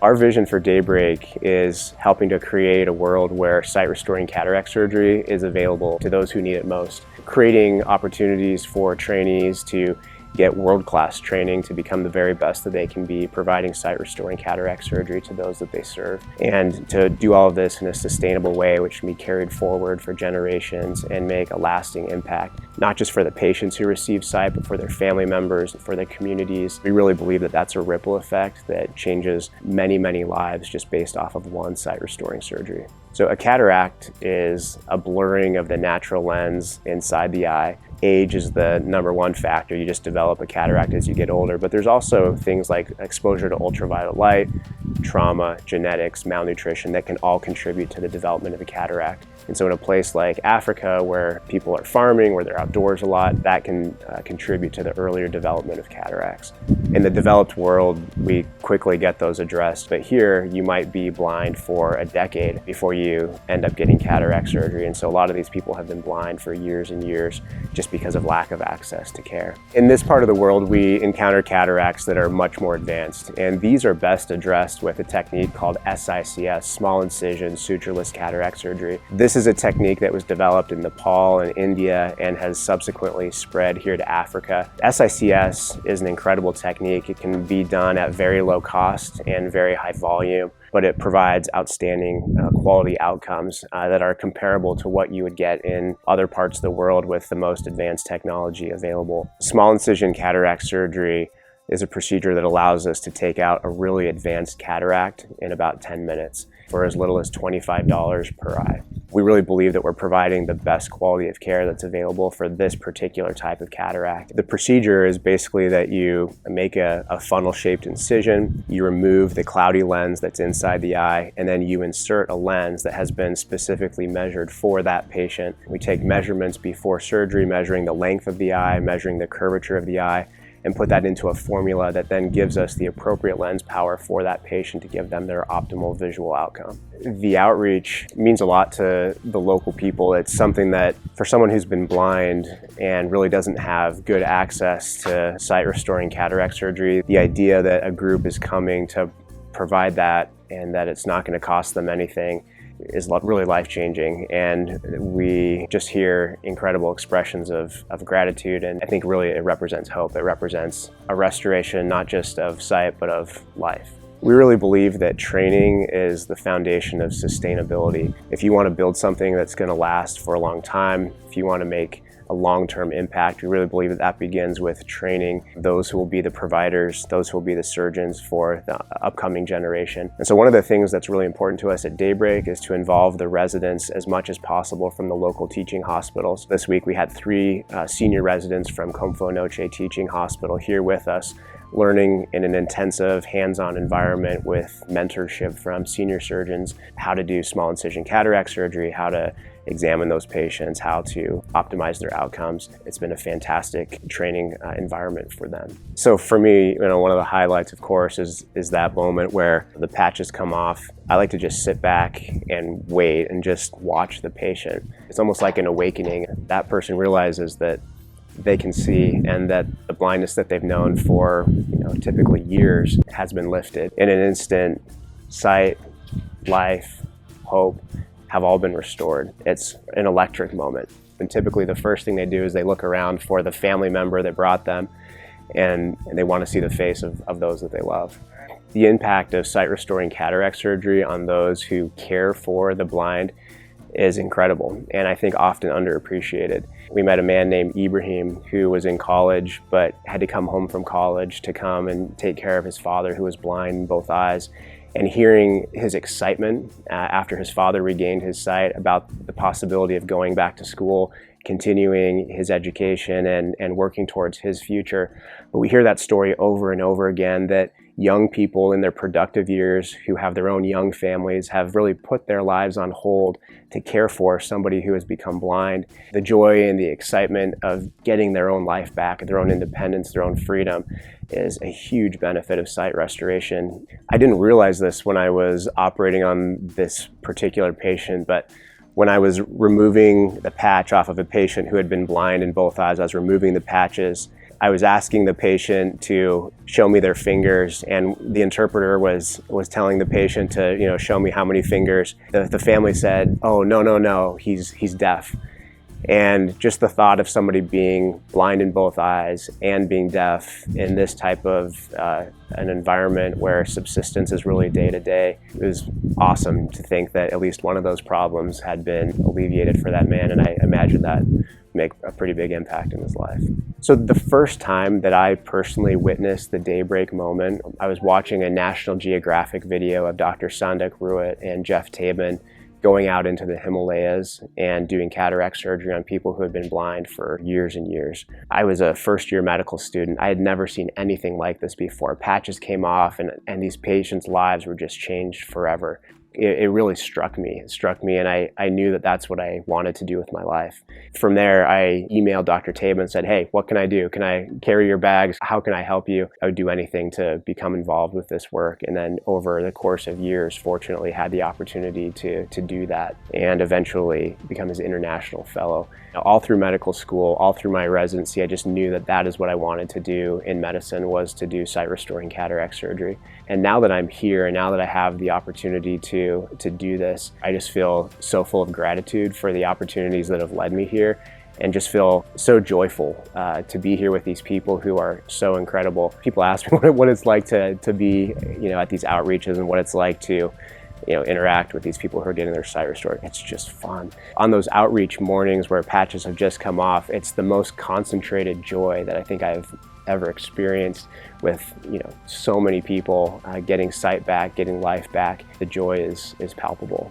Our vision for Daybreak is helping to create a world where sight-restoring cataract surgery is available to those who need it most, creating opportunities for trainees to get world-class training to become the very best that they can be, providing sight-restoring cataract surgery to those that they serve. And to do all of this in a sustainable way, which can be carried forward for generations and make a lasting impact, not just for the patients who receive sight, but for their family members and for their communities. We really believe that that's a ripple effect that changes many, many lives just based off of one sight-restoring surgery. So a cataract is a blurring of the natural lens inside the eye. Age is the #1 factor. You just develop a cataract as you get older, but there's also things like exposure to ultraviolet light, trauma, genetics, malnutrition that can all contribute to the development of a cataract. And so in a place like Africa, where people are farming, where they're outdoors a lot, that can contribute to the earlier development of cataracts. In the developed world, we quickly get those addressed, but here you might be blind for a decade before you end up getting cataract surgery. And so a lot of these people have been blind for years and years just because of lack of access to care. In this part of the world, we encounter cataracts that are much more advanced, and these are best addressed with a technique called SICS, small incision sutureless cataract surgery. This is a technique that was developed in Nepal and India and has subsequently spread here to Africa. SICS is an incredible technique. It can be done at very low cost and very high volume, but it provides outstanding quality outcomes that are comparable to what you would get in other parts of the world with the most advanced technology available. Small incision cataract surgery is a procedure that allows us to take out a really advanced cataract in about 10 minutes for as little as $25 per eye. We really believe that we're providing the best quality of care that's available for this particular type of cataract. The procedure is basically that you make a funnel-shaped incision, you remove the cloudy lens that's inside the eye, and then you insert a lens that has been specifically measured for that patient. We take measurements before surgery, measuring the length of the eye, measuring the curvature of the eye, and put that into a formula that then gives us the appropriate lens power for that patient to give them their optimal visual outcome. The outreach means a lot to the local people. It's something that, for someone who's been blind and really doesn't have good access to sight-restoring cataract surgery, the idea that a group is coming to provide that and that it's not going to cost them anything is really life-changing, and we just hear incredible expressions of gratitude, and I think really it represents hope. It represents a restoration not just of sight but of life. We really believe that training is the foundation of sustainability. If you want to build something that's going to last for a long time, if you want to make a long-term impact, we really believe that that begins with training those who will be the providers, those who will be the surgeons for the upcoming generation. And so one of the things that's really important to us at Daybreak is to involve the residents as much as possible from the local teaching hospitals. This week we had 3 senior residents from Comfo Noche Teaching Hospital here with us, learning in an intensive hands-on environment with mentorship from senior surgeons how to do small incision cataract surgery, how to examine those patients, how to optimize their outcomes. It's been a fantastic training environment for them. So for me, one of the highlights, of course, is that moment where the patches come off. I like to just sit back and wait and just watch the patient. It's almost like an awakening. That person realizes that they can see and that the blindness that they've known for typically years has been lifted. In an instant, sight, life, hope have all been restored. It's an electric moment. And typically the first thing they do is they look around for the family member that brought them, and they want to see the face of those that they love. The impact of sight-restoring cataract surgery on those who care for the blind is incredible, and I think often underappreciated. We met a man named Ibrahim who was in college but had to come home from college to come and take care of his father, who was blind in both eyes. And hearing his excitement after his father regained his sight about the possibility of going back to school, continuing his education and working towards his future. But we hear that story over and over again, that young people in their productive years who have their own young families have really put their lives on hold to care for somebody who has become blind. The joy and the excitement of getting their own life back, their own independence, their own freedom is a huge benefit of sight restoration. I didn't realize this when I was operating on this particular patient, but when I was removing the patch off of a patient who had been blind in both eyes, I was removing the patches. I was asking the patient to show me their fingers, and the interpreter was telling the patient to, show me how many fingers. The family said, "Oh, no, he's deaf." And just the thought of somebody being blind in both eyes and being deaf in this type of an environment where subsistence is really day to day, it was awesome to think that at least one of those problems had been alleviated for that man, and I imagine that make a pretty big impact in his life. So the first time that I personally witnessed the daybreak moment, I was watching a National Geographic video of Dr. Sandak Ruit and Jeff Tabin going out into the Himalayas and doing cataract surgery on people who had been blind for years and years. I was a first-year medical student. I had never seen anything like this before. Patches came off and these patients' lives were just changed forever. It really struck me. And I knew that that's what I wanted to do with my life. From there, I emailed Dr. Tabin and said, "Hey, what can I do? Can I carry your bags? How can I help you?" I would do anything to become involved with this work. And then over the course of years, fortunately, had the opportunity to do that and eventually become his international fellow. All through medical school, all through my residency, I just knew that that is what I wanted to do in medicine, was to do sight restoring cataract surgery. And now that I'm here and now that I have the opportunity to do this, I just feel so full of gratitude for the opportunities that have led me here, and just feel so joyful to be here with these people who are so incredible. People ask me what it's like to be at these outreaches and what it's like to interact with these people who are getting their sight restored. It's just fun. On those outreach mornings where patches have just come off, it's the most concentrated joy that I think I've ever experienced, with so many people getting sight back, getting life back. The joy is palpable.